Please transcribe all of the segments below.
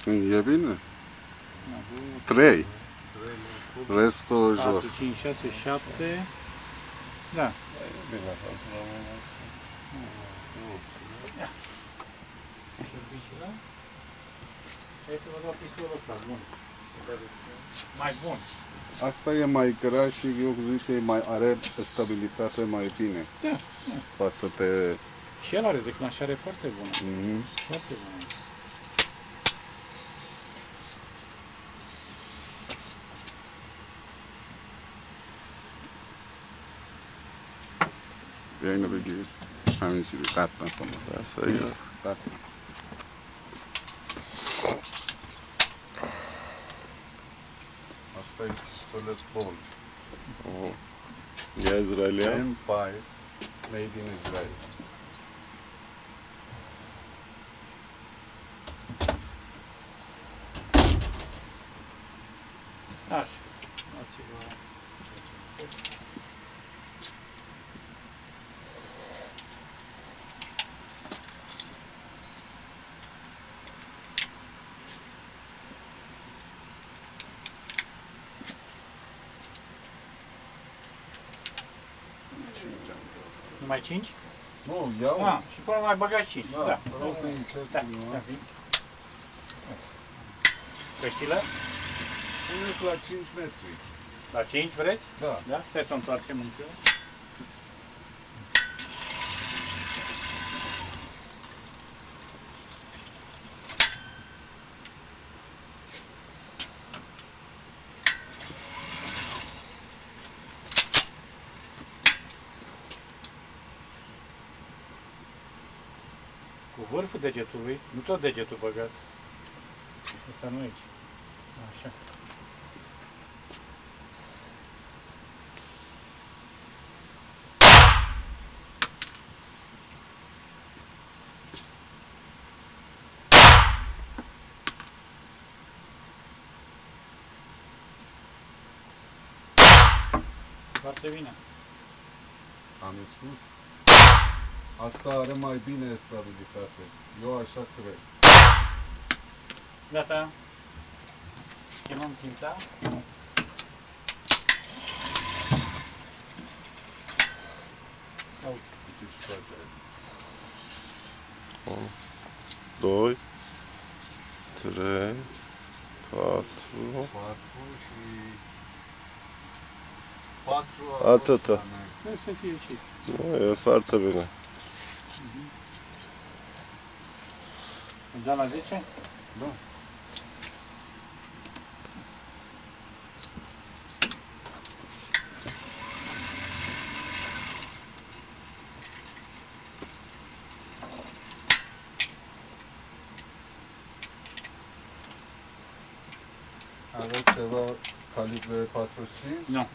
E bine? 3. Restul 4, jos. 5, 6, 7. Da. Bine, Hai să vă dau pistolul ăsta, bun. Mai bun. Asta e mai grea și eu zic că are stabilitate mai bine. Da. Față de... Și el are declanșare foarte bună. Mm-hmm. Foarte bună. Yayına bir gir. همینجوری قطع نکنم. Asta قطع. Asta e pistolet Bolt. e izraelian? M5 made in Israel. Așa. Dați-vă. Numai 5? Nu, iau. Ah, și până mai băgați 5. Da. Vreau să încerc Da. prima. Căștile? Puneți la 5 metri. La 5 vreți? Da. Da? Stai să o întoarcem un pic. Cu vârful degetului, nu tot degetul băgat. Asta nu aici. Așa. Foarte bine. Am spus. Asta are mai bine stabilitate. Eu așa cred. Gata. Chemăm ținta. Uite. Uite ce face. 1, 2, 3, 4. 4 și... 4 Atâta. Trebuie să fie și. Nu, e foarte bine. Îl dăm la 10? Da. Aveți ceva calibre 45? Nu.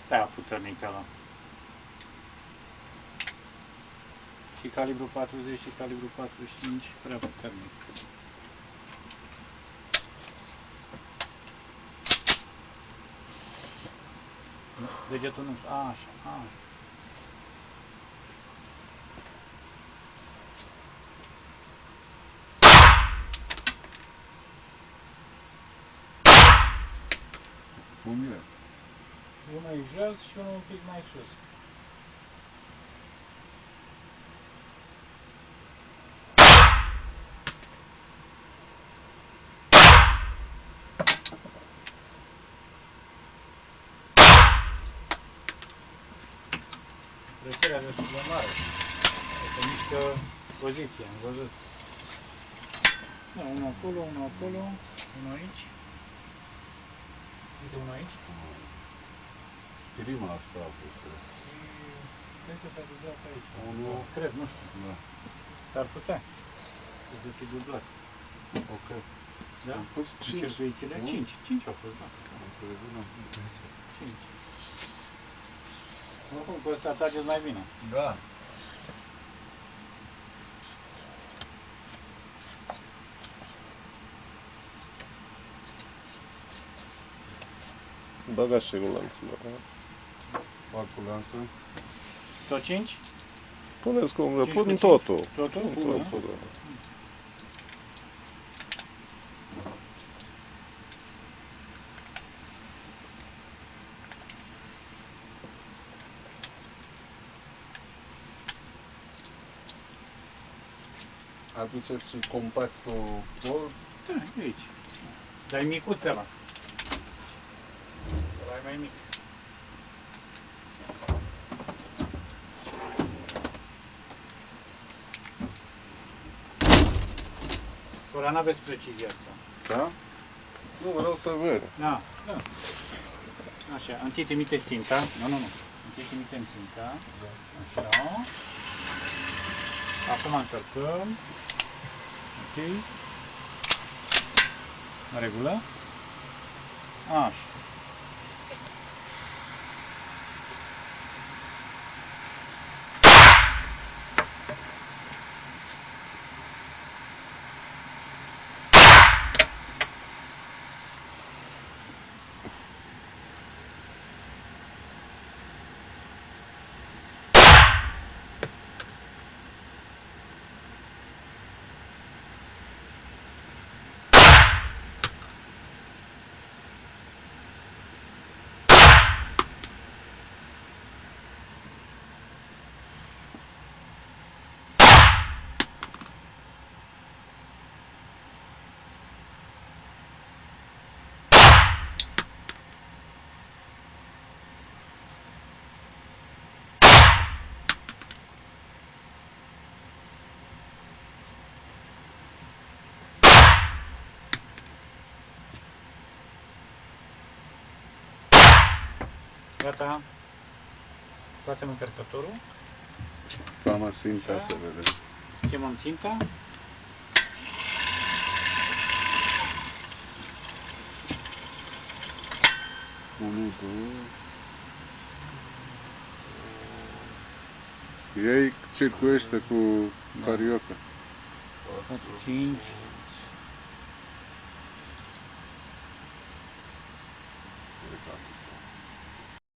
Prea puternic ăla. Și calibru 40 și calibru 45 prea puternic. Degetul nu știu. Așa, așa. Cum e? Unul e jos și unul un pic mai sus. Trecerea destul de mare. Este mișcă poziție, am văzut. Da, unul acolo, unul acolo, unul aici. Uite, unul aici. Prima asta a fost, cred. Și cred că s-a dublat aici. Unul. Cred, nu știu. Da. S-ar putea să se fi dublat. Ok. Da? Am pus 5. Circuițile? Nu? 5. 5 au fost, da. Am crezut, am pus 10. 5. Oricum, cu ăsta atrageți mai bine. Da. Băgați și gulanțul. Fac cu lansă. Tot 5? Puneți cum, Cinci cu pun cinci? totul. Totul? Pun Bun, totul, da? da. Aduceți și compactul Gold. Da, e aici. Dar e micuț ăla. Ăla e mai mic. Ăla n-aveți precizia asta. Da? Nu, vreau să văd. Da, da. Așa, întâi trimite ținta. Nu. Întâi trimitem ținta. Așa. Acum încărcăm. Ok. În regulă. Așa. Gata. Scoatem încărcătorul. Cam ținta Așa. să vedem. Chemăm ținta. Unu, două. Ei circuiește cu carioca. 4, 5.